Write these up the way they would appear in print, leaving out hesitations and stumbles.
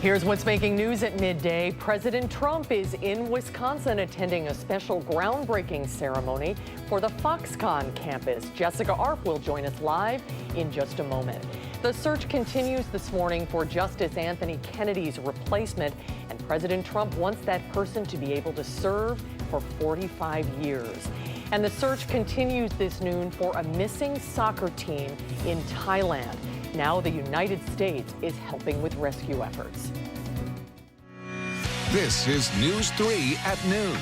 Here's what's making news at midday. President Trump is in Wisconsin attending a special groundbreaking ceremony for the Foxconn campus. Jessica Arp will join us live in just a moment. The search continues this morning for Justice Anthony Kennedy's replacement, and President Trump wants that person to be able to serve for 45 years. And the search continues this noon for a missing soccer team in Thailand. Now the United States is helping with rescue efforts. This is News 3 at noon.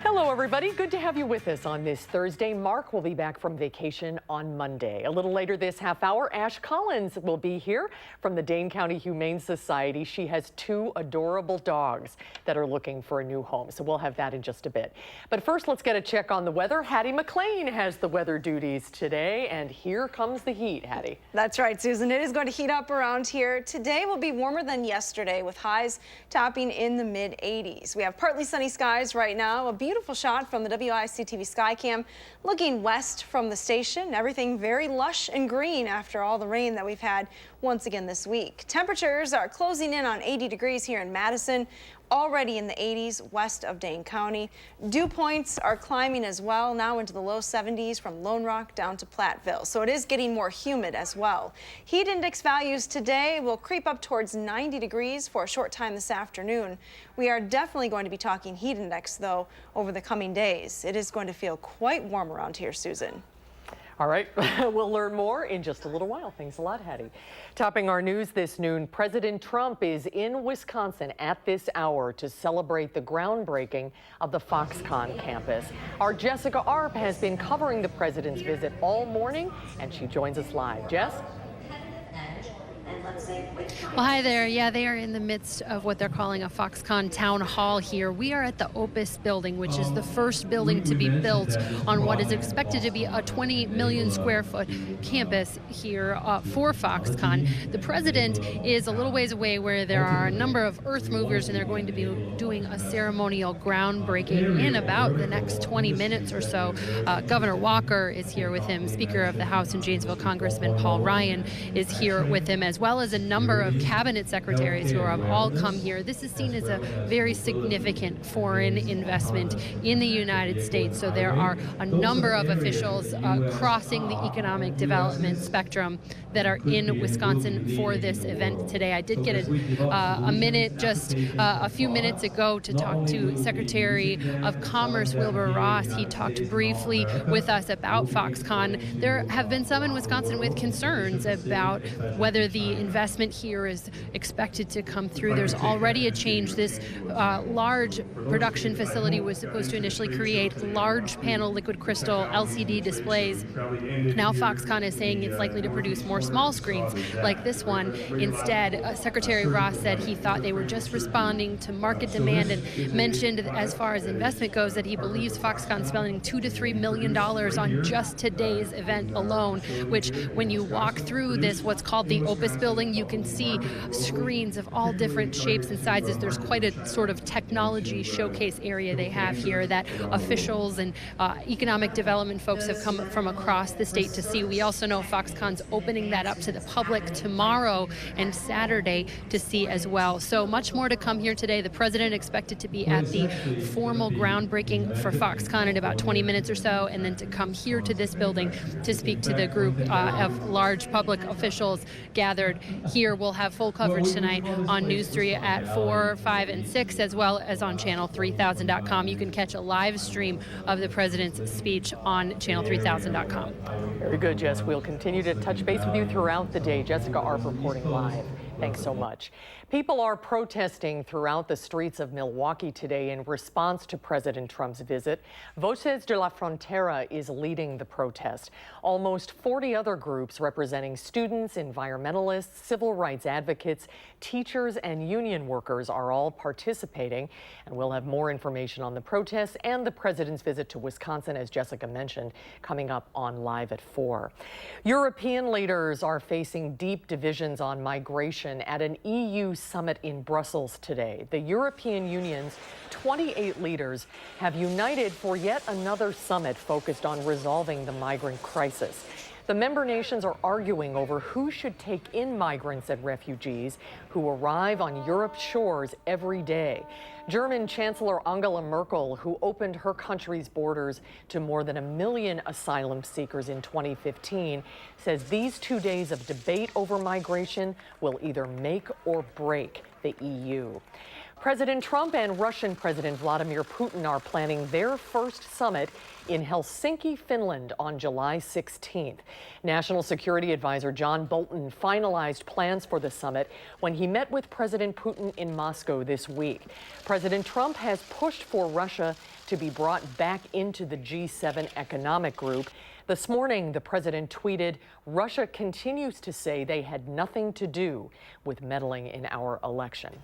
Hello, everybody. Good to have you with us on this Thursday. Mark will be back from vacation on Monday. A little later this half hour, Ash Collins will be here from the Dane County Humane Society. She has two adorable dogs that are looking for a new home, so we'll have that in just a bit. But first, let's get a check on the weather. Hattie McLean has the weather duties today, and here comes the heat, Hattie. That's right, Susan. It is going to heat up around here. Today will be warmer than yesterday, with highs topping in the mid-80s. We have partly sunny skies right now. A beautiful shot from the WISC-TV Skycam looking west from the station. Everything very lush and green after all the rain that we've had once again this week. Temperatures are closing in on 80 degrees here in Madison, already in the 80s west of Dane County. Dew points are climbing as well, now into the low 70s from Lone Rock down to Platteville. So it is getting more humid as well. Heat index values today will creep up towards 90 degrees for a short time this afternoon. We are definitely going to be talking heat index, though, over the coming days. It is going to feel quite warm around here, Susan. All right, we'll learn more in just a little while. Thanks a lot, Hattie. Topping our news this noon, President Trump is in Wisconsin at this hour to celebrate the groundbreaking of the Foxconn campus. Our Jessica Arp has been covering the president's visit all morning, and she joins us live. Jess? Well, hi there. Yeah, they are in the midst of what they're calling a Foxconn town hall here. We are at the Opus building, which is the first building to be built on what is expected to be a 20 million square foot campus here for Foxconn. The president is a little ways away where there are a number of earth movers, and they're going to be doing a ceremonial groundbreaking in about the next 20 minutes or so. Governor Walker is here with him. Speaker of the House in Janesville, Congressman Paul Ryan, is here with him, as well as a number of cabinet secretaries who have all come here. This is seen as a very significant foreign investment in the United States. So there are a number of officials crossing the economic development spectrum that are in Wisconsin for this event today. I did get a minute just a few minutes ago to talk to Secretary of Commerce Wilbur Ross. He talked briefly with us about Foxconn. There have been some in Wisconsin with concerns about whether the investment here is expected to come through. There's already a change. This large production facility was supposed to initially create large panel liquid crystal LCD displays. Now Foxconn is saying it's likely to produce more small screens like this one. Instead, Secretary Ross said he thought they were just responding to market demand, and mentioned as far as investment goes that he believes Foxconn spending $2 to $3 million on just today's event alone, which when you walk through this, what's called the Opus building, you can see screens of all different shapes and sizes. There's quite a sort of technology showcase area they have here that officials and economic development folks have come from across the state to see. We also know Foxconn's opening that up to the public tomorrow and Saturday to see as well. So much more to come here today. The president expected to be at the formal groundbreaking for Foxconn in about 20 minutes or so, and then to come here to this building to speak to the group of large public officials gathered here. We'll have full coverage tonight on News 3 at 4, 5, and 6, as well as on channel3000.com. You can catch a live stream of the president's speech on channel3000.com. Very good, Jess. We'll continue to touch base with you throughout the day. Jessica Arp reporting live. Thanks so much. People are protesting throughout the streets of Milwaukee today in response to President Trump's visit. Voces de la Frontera is leading the protest. Almost 40 other groups representing students, environmentalists, civil rights advocates, teachers, and union workers are all participating. And we'll have more information on the protests and the president's visit to Wisconsin, as Jessica mentioned, coming up on Live at 4. European leaders are facing deep divisions on migration at an EU summit in Brussels today. The European Union's 28 leaders have united for yet another summit focused on resolving the migrant crisis. The member nations are arguing over who should take in migrants and refugees who arrive on Europe's shores every day. German Chancellor Angela Merkel, who opened her country's borders to more than 1 million asylum seekers in 2015, says these 2 days of debate over migration will either make or break the EU. President Trump and Russian President Vladimir Putin are planning their first summit in Helsinki, Finland on July 16th. National Security Advisor John Bolton finalized plans for the summit when he met with President Putin in Moscow this week. President Trump has pushed for Russia to be brought back into the G7 economic group. This morning, the president tweeted, "Russia continues to say they had nothing to do with meddling in our election."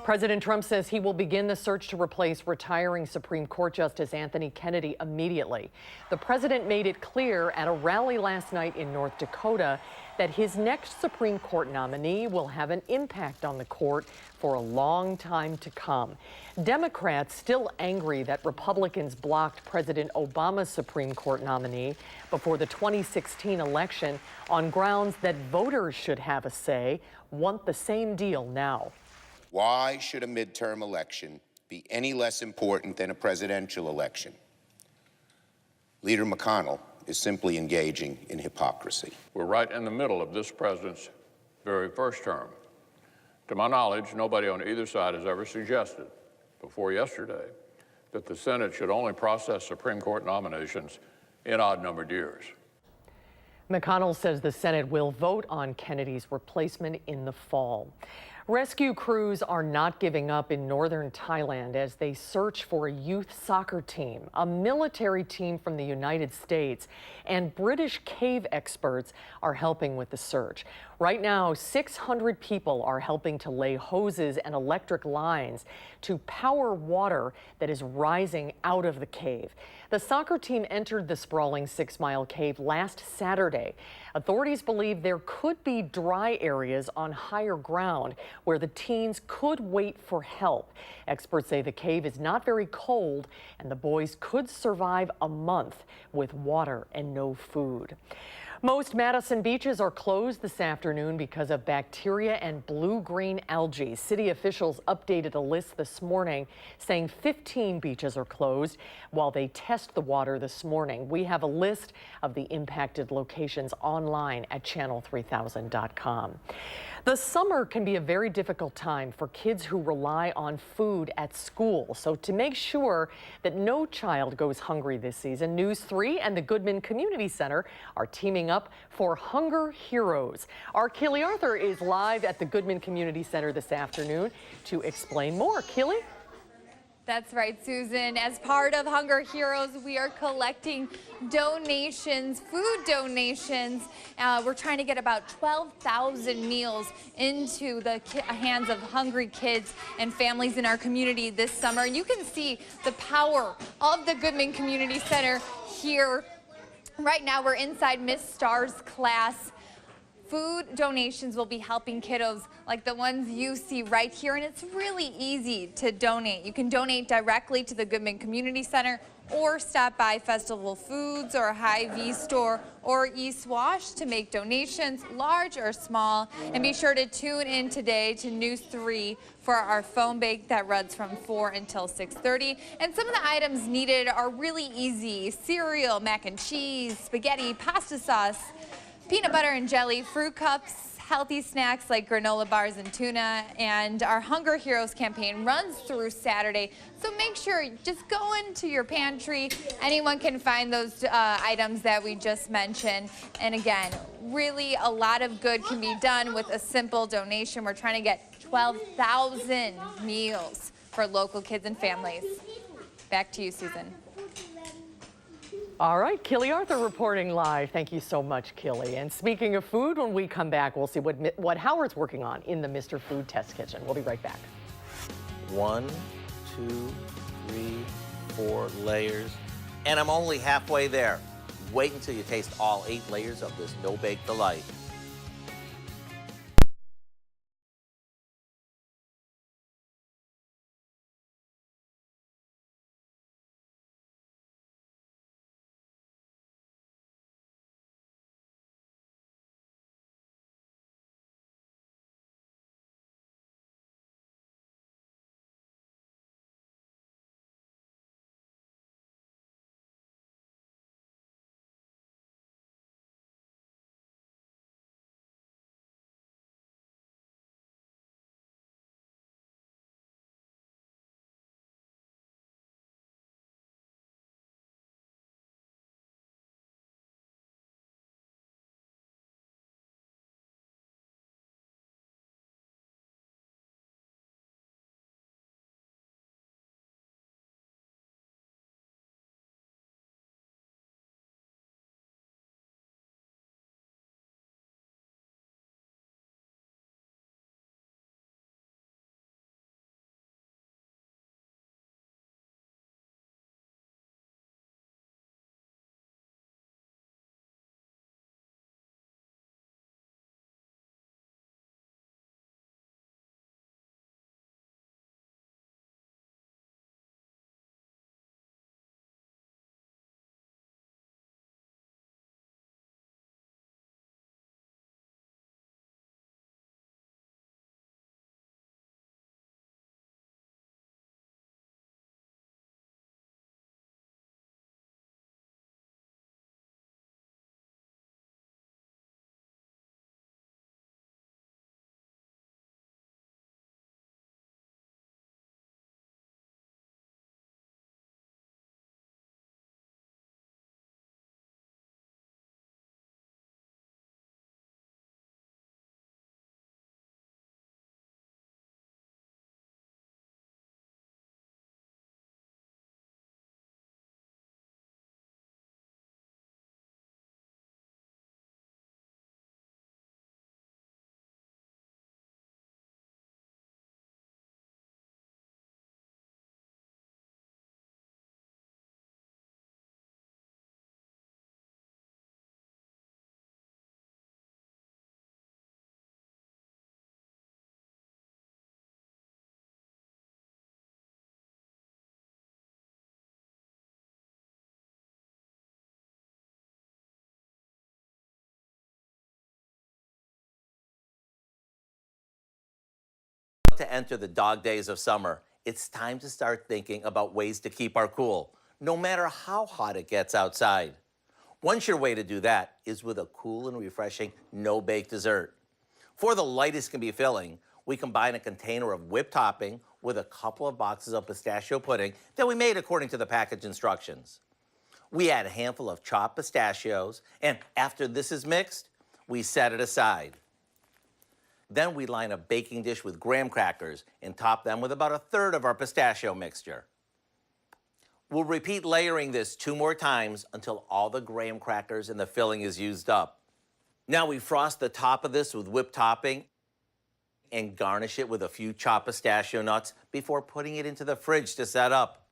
President Trump says he will begin the search to replace retiring Supreme Court Justice Anthony Kennedy immediately. The president made it clear at a rally last night in North Dakota that his next Supreme Court nominee will have an impact on the court for a long time to come. Democrats still angry that Republicans blocked President Obama's Supreme Court nominee before the 2016 election on grounds that voters should have a say, want the same deal now. Why should a midterm election be any less important than a presidential election? Leader McConnell is simply engaging in hypocrisy. We're right in the middle of this president's very first term. To my knowledge, nobody on either side has ever suggested before yesterday that the Senate should only process Supreme Court nominations in odd-numbered years. McConnell says the Senate will vote on Kennedy's replacement in the fall. Rescue crews are not giving up in northern Thailand as they search for a youth soccer team. A military team from the United States and British cave experts are helping with the search. Right now, 600 people are helping to lay hoses and electric lines to power water that is rising out of the cave. The soccer team entered the sprawling 6-mile cave last Saturday. Authorities believe there could be dry areas on higher ground where the teens could wait for help. Experts say the cave is not very cold and the boys could survive a month with water and no food. Most Madison beaches are closed this afternoon because of bacteria and blue-green algae. City officials updated a list this morning saying 15 beaches are closed while they test the water this morning. We have a list of the impacted locations online at channel3000.com. The summer can be a very difficult time for kids who rely on food at school. So to make sure that no child goes hungry this season, News 3 and the Goodman Community Center are teaming up for Hunger Heroes. Our Keely Arthur is live at the Goodman Community Center this afternoon to explain more. Keely? That's right, Susan. As part of Hunger Heroes, we are collecting donations, food donations. We're trying to get about 12,000 meals into the hands of hungry kids and families in our community this summer. And you can see the power of the Goodman Community Center here. Right now, we're inside Miss Starr's class. Food donations will be helping kiddos like the ones you see right here, and it's really easy to donate. You can donate directly to the Goodman Community Center or stop by Festival Foods or Hy-Vee store or East Wash to make donations, large or small. And be sure to tune in today to News 3 for our phone bank that runs from 4 until 6:30. And some of the items needed are really easy: cereal, mac and cheese, spaghetti, pasta sauce, peanut butter and jelly, fruit cups, healthy snacks like granola bars and tuna. And our Hunger Heroes campaign runs through Saturday, so make sure just go into your pantry. Anyone can find those items that we just mentioned. And again, really a lot of good can be done with a simple donation. We're trying to get 12,000 meals for local kids and families. Back to you, Susan. All right, Keely Arthur reporting live. Thank you so much, Keely. And speaking of food, when we come back, we'll see what Howard's working on in the Mr. Food Test Kitchen. We'll be right back. 1, 2, 3, 4 layers. And I'm only halfway there. Wait until you taste all 8 layers of this no-bake delight. to enter the dog days of summer, it's time to start thinking about ways to keep our cool, no matter how hot it gets outside. One sure way to do that is with a cool and refreshing no-bake dessert. For the lightest can be filling, we combine a container of whipped topping with a couple of boxes of pistachio pudding that we made according to the package instructions. We add a handful of chopped pistachios, and after this is mixed, we set it aside. Then we line a baking dish with graham crackers and top them with about a third of our pistachio mixture. We'll repeat layering this 2 more times until all the graham crackers and the filling is used up. Now we frost the top of this with whipped topping and garnish it with a few chopped pistachio nuts before putting it into the fridge to set up.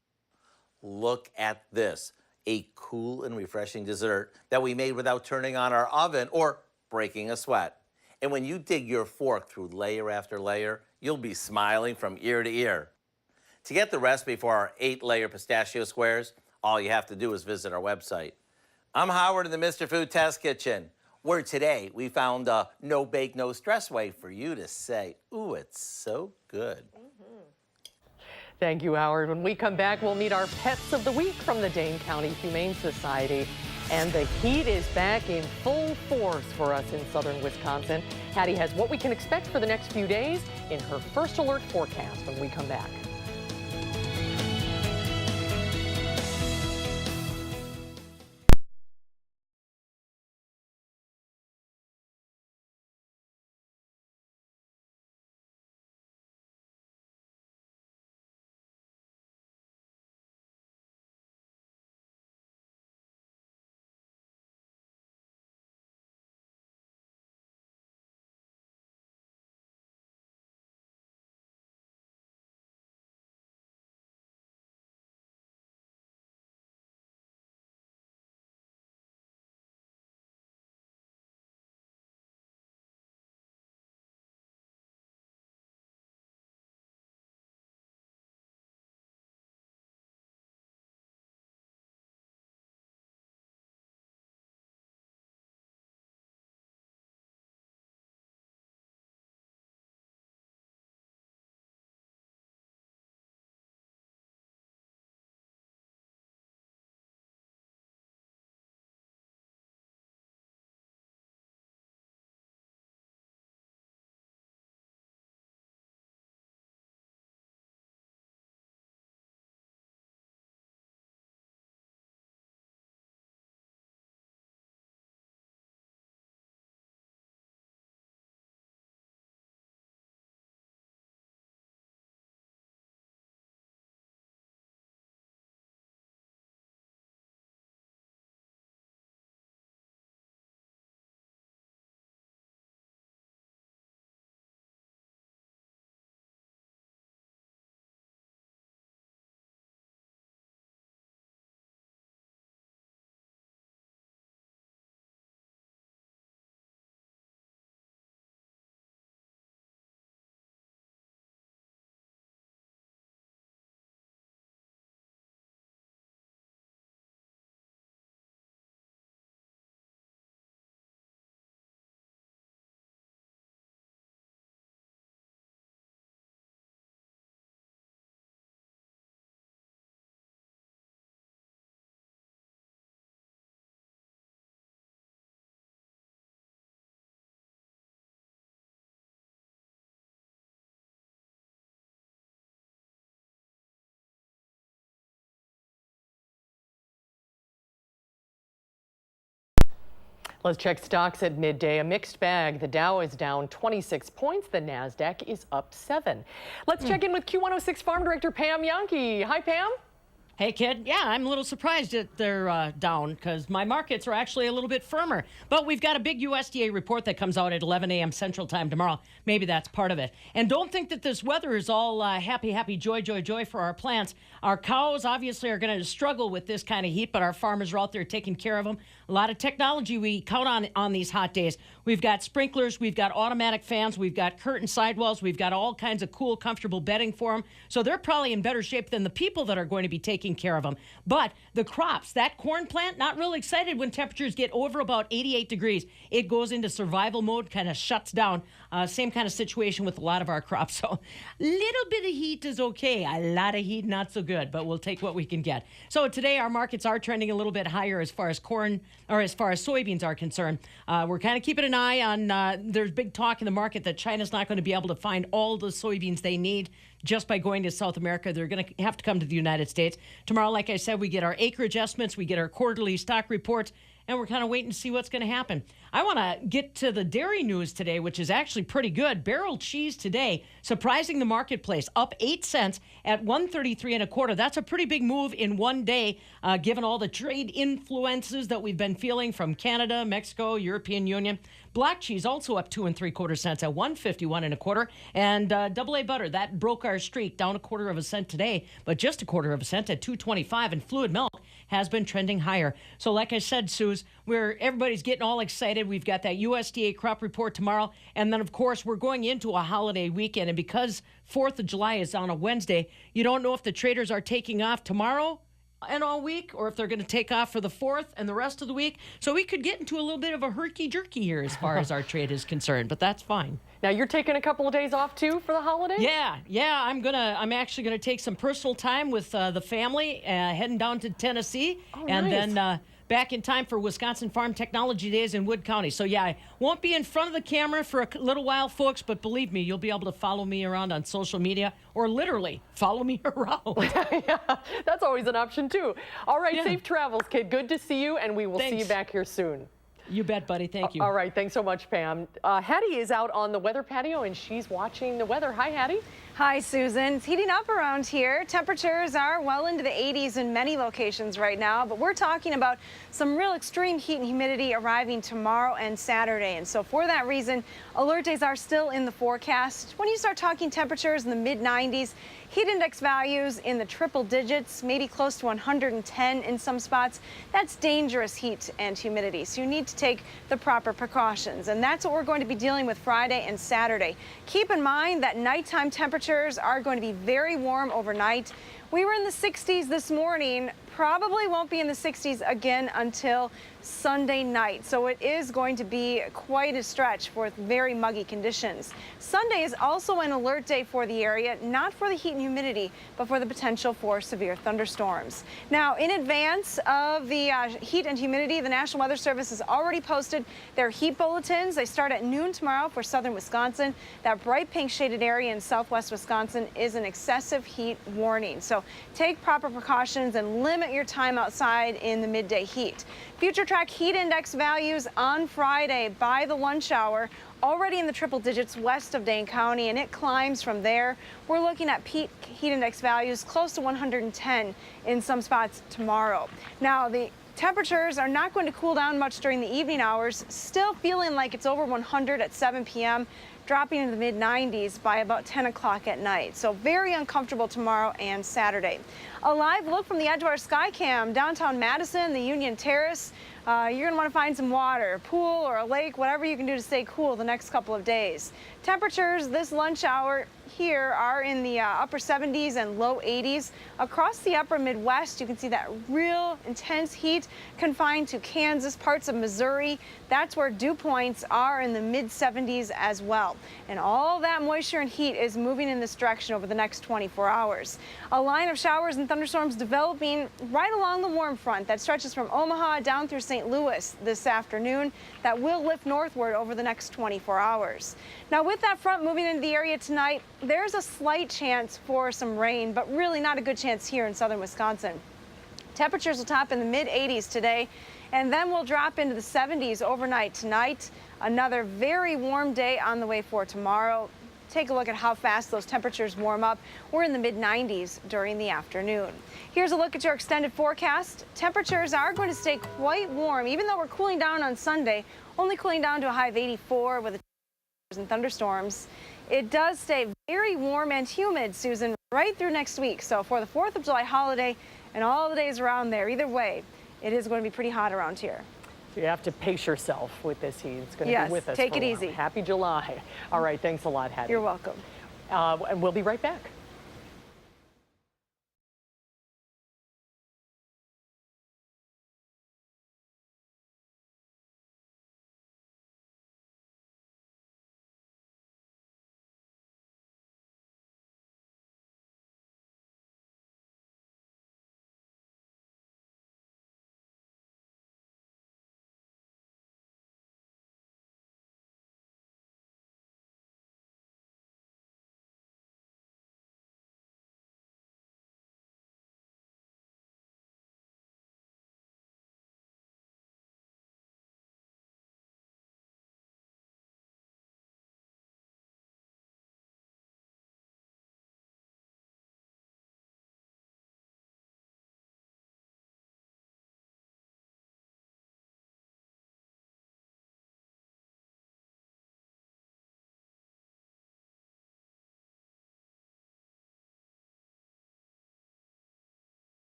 Look at this, a cool and refreshing dessert that we made without turning on our oven or breaking a sweat. And when you dig your fork through layer after layer, you'll be smiling from ear to ear. To get the recipe for our 8-layer pistachio squares, all you have to do is visit our website. I'm Howard in the Mr. Food Test Kitchen, where today we found a no-bake, no-stress way for you to say, ooh, it's so good. Thank you, Howard. When we come back, we'll meet our pets of the week from the Dane County Humane Society. And the heat is back in full force for us in southern Wisconsin. Hattie has what we can expect for the next few days in her first alert forecast when we come back. Let's check stocks at midday. A mixed bag. The Dow is down 26 points. The NASDAQ is up 7. Let's check in with Q106 Farm Director Pam Yankee. Hi, Pam. Hey, kid. Yeah, I'm a little surprised that they're down because my markets are actually a little bit firmer. But we've got a big USDA report that comes out at 11 a.m. Central Time tomorrow. Maybe that's part of it. And don't think that this weather is all happy, happy, joy, joy, joy for our plants. Our cows obviously are going to struggle with this kind of heat, but our farmers are out there taking care of them. A lot of technology we count on these hot days. We've got sprinklers, we've got automatic fans, we've got curtain sidewalls, we've got all kinds of cool, comfortable bedding for them. So they're probably in better shape than the people that are going to be taking taking care of them. But the crops, that corn plant, not really excited when temperatures get over about 88 degrees. It goes into survival mode, kind of shuts down. Same kind of situation with a lot of our crops. So a little bit of heat is okay. A lot of heat, not so good, but we'll take what we can get. So today our markets are trending a little bit higher as far as corn, or as far as soybeans are concerned. We're kind of keeping an eye on, there's big talk in the market that China's not going to be able to find all the soybeans they need just by going to South America. They're going to have to come to the United States. Tomorrow, like I said, we get our acreage estimates, we get our quarterly stock reports, and we're kind of waiting to see what's going to happen. I want to get to the dairy news today, which is actually pretty good. Barrel cheese today, surprising the marketplace, up 8 cents at 133 1/4. That's a pretty big move in one day, given all the trade influences that we've been feeling from Canada, Mexico, European Union. Black cheese also up 2 3/4 cents at 151 1/4. And double A butter, that broke our streak, down 1/4 cent today, but just 1/4 cent at 2.25. And fluid milk has been trending higher. So like I said, Suze, everybody's getting all excited. We've got that USDA crop report tomorrow. And then, of course, we're going into a holiday weekend. And because 4th of July is on a Wednesday, you don't know if the traders are taking off tomorrow and all week, or if they're going to take off for the 4th and the rest of the week. So we could get into a little bit of a herky-jerky here as far as our trade is concerned, but that's fine. Now, you're taking a couple of days off, too, for the holiday? Yeah. I'm actually going to take some personal time with the family, heading down to Tennessee. Oh, and nice. then back in time for Wisconsin Farm Technology Days in Wood County. So, yeah, I won't be in front of the camera for a little while, folks, but believe me, you'll be able to follow me around on social media, or literally follow me around. Yeah, that's always an option, too. All right, Yeah. safe travels, kid. Good to see you, and we will see you back here soon. You bet, buddy. Thank you. All right, thanks so much, Pam. Hattie is out on the weather patio, and she's watching the weather. Hi, Hattie. Hi, Susan. It's heating up around here. Temperatures are well into the 80s in many locations right now, but we're talking about some real extreme heat and humidity arriving tomorrow and Saturday. And so for that reason, alert days are still in the forecast. When you start talking temperatures in the mid-90s, heat index values in the triple digits, maybe close to 110 in some spots, that's dangerous heat and humidity. So you need to take the proper precautions. And that's what we're going to be dealing with Friday and Saturday. Keep in mind that nighttime temperatures are going to be very warm overnight. We were in the 60s this morning, probably won't be in the 60s again until Sunday night. So it is going to be quite a stretch for very muggy conditions. Sunday is also an alert day for the area, not for the heat and humidity, but for the potential for severe thunderstorms. Now, in advance of the heat and humidity, the National Weather Service has already posted their heat bulletins. They start at noon tomorrow for southern Wisconsin. That bright pink shaded area in southwest Wisconsin is an excessive heat warning. So take proper precautions and limit your time outside in the midday heat. Future track heat index values on Friday by the lunch hour already in the triple digits west of Dane County, and it climbs from there. We're looking at peak heat index values close to 110 in some spots tomorrow. Now, the temperatures are not going to cool down much during the evening hours, still feeling like it's over 100 at 7 p.m., dropping into the mid-90s by about 10 o'clock at night. So very uncomfortable tomorrow and Saturday. A live look from the Edgewater Skycam, downtown Madison, the Union Terrace. You're going to want to find some water, a pool or a lake, whatever you can do to stay cool the next couple of days. Temperatures this lunch hour here are in the upper 70s and low 80s. Across the upper Midwest, you can see that real intense heat confined to Kansas, parts of Missouri. That's where dew points are in the mid-70s as well. And all that moisture and heat is moving in this direction over the next 24 hours. A line of showers and thunderstorms developing right along the warm front that stretches from Omaha down through St. Louis this afternoon. That will lift northward over the next 24 hours. Now, with that front moving into the area tonight, there's a slight chance for some rain, but really not a good chance here in southern Wisconsin. Temperatures will top in the mid-80s today, and then we'll drop into the 70s overnight tonight. Another very warm day on the way for tomorrow. Take a look at how fast those temperatures warm up. We're in the mid-90s during the afternoon. Here's a look at your extended forecast. Temperatures are going to stay quite warm, even though we're cooling down on Sunday, only cooling down to a high of 84 with and thunderstorms. It does stay very warm and humid, Susan, right through next week. So for the 4th of July holiday and all the days around there, either way, it is going to be pretty hot around here. You have to pace yourself with this heat. It's going to Yes, be with us. take for it a while. easy. Happy July. All right, thanks a lot, Hattie. You're welcome. And we'll be right back.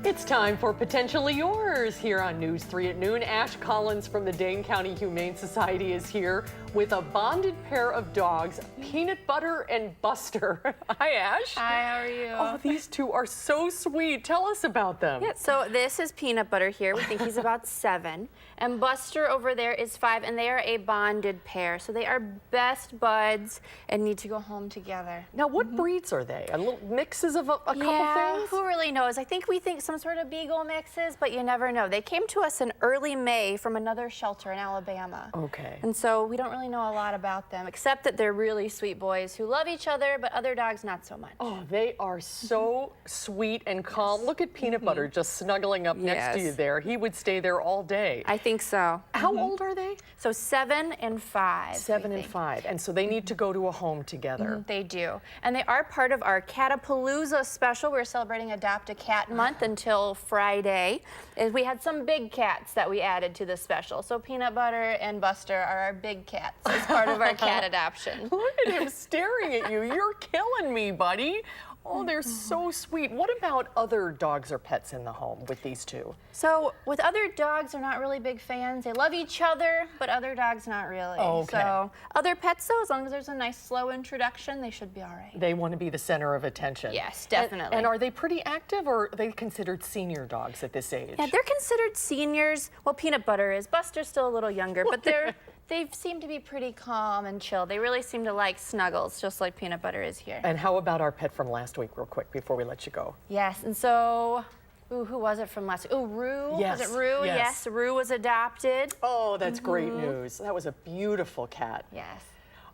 It's time for Potentially Yours here on News 3 at noon. Ash Collins from the Dane County Humane Society is here with a bonded pair of dogs, Peanut Butter and Buster. Hi, Ash. Hi, how are you? Oh, these two are so sweet. Tell us about them. Yeah, so this is Peanut Butter here. We think he's about 7. And Buster over there is 5, and they are a bonded pair. So they are best buds and need to go home together. Now, what breeds are they? A little mixes of a couple things? Who really knows? I think we think some sort of beagle mixes, but you never know. They came to us in early May from another shelter in Alabama. Okay. And so we don't really know a lot about them, except that they're really sweet boys who love each other, but other dogs not so much. Oh, they are so sweet and calm. Look at Peanut Butter just snuggling up next to you there. He would stay there all day. I think so. How old are they? So 7 and 5. 7 and 5. And so they need to go to a home together. They do. And they are part of our Catapalooza special. We're celebrating Adopt a Cat Month until Friday. And we had some big cats that we added to the special. So Peanut Butter and Buster are our big cats as part of our cat adoption. Look at him staring at you. You're killing me, buddy. Oh, they're so sweet. What about other dogs or pets in the home with these two? So with other dogs, they're not really big fans. They love each other, but other dogs not really. Oh, okay. So other pets, though, as long as there's a nice slow introduction, they should be all right. They want to be the center of attention. Yes, definitely. And are they pretty active, or are they considered senior dogs at this age? Yeah, they're considered seniors. Well, Peanut Butter is. Buster's still a little younger, but they seem to be pretty calm and chill. They really seem to like snuggles, just like Peanut Butter is here. And how about our pet from last week, real quick, before we let you go? Yes, and so, who was it from last week? Oh, Rue. Yes. Was it Rue? Yes. Rue was adopted. Oh, that's great news. That was a beautiful cat. Yes.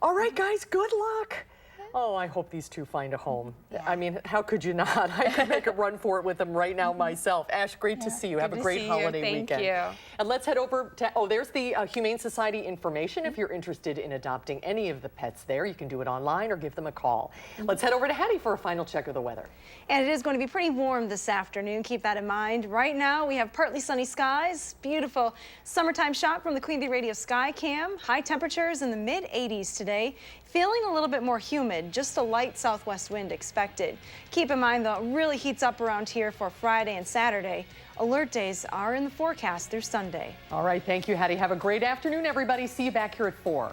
All right, guys, good luck. Oh, I hope these two find a home. Yeah. I mean, how could you not? I could make a run for it with them right now myself. Ash, great to see you. Have a great holiday weekend. Thank you. And let's head over to, there's the Humane Society information. If you're interested in adopting any of the pets there, you can do it online or give them a call. Let's head over to Hattie for a final check of the weather. And it is going to be pretty warm this afternoon. Keep that in mind. Right now, we have partly sunny skies. Beautiful summertime shot from the Queen Bee Radio Sky Cam. High temperatures in the mid-80s today. Feeling a little bit more humid, just a light southwest wind expected. Keep in mind, though, it really heats up around here for Friday and Saturday. Alert days are in the forecast through Sunday. All right, thank you, Hattie. Have a great afternoon, everybody. See you back here at 4.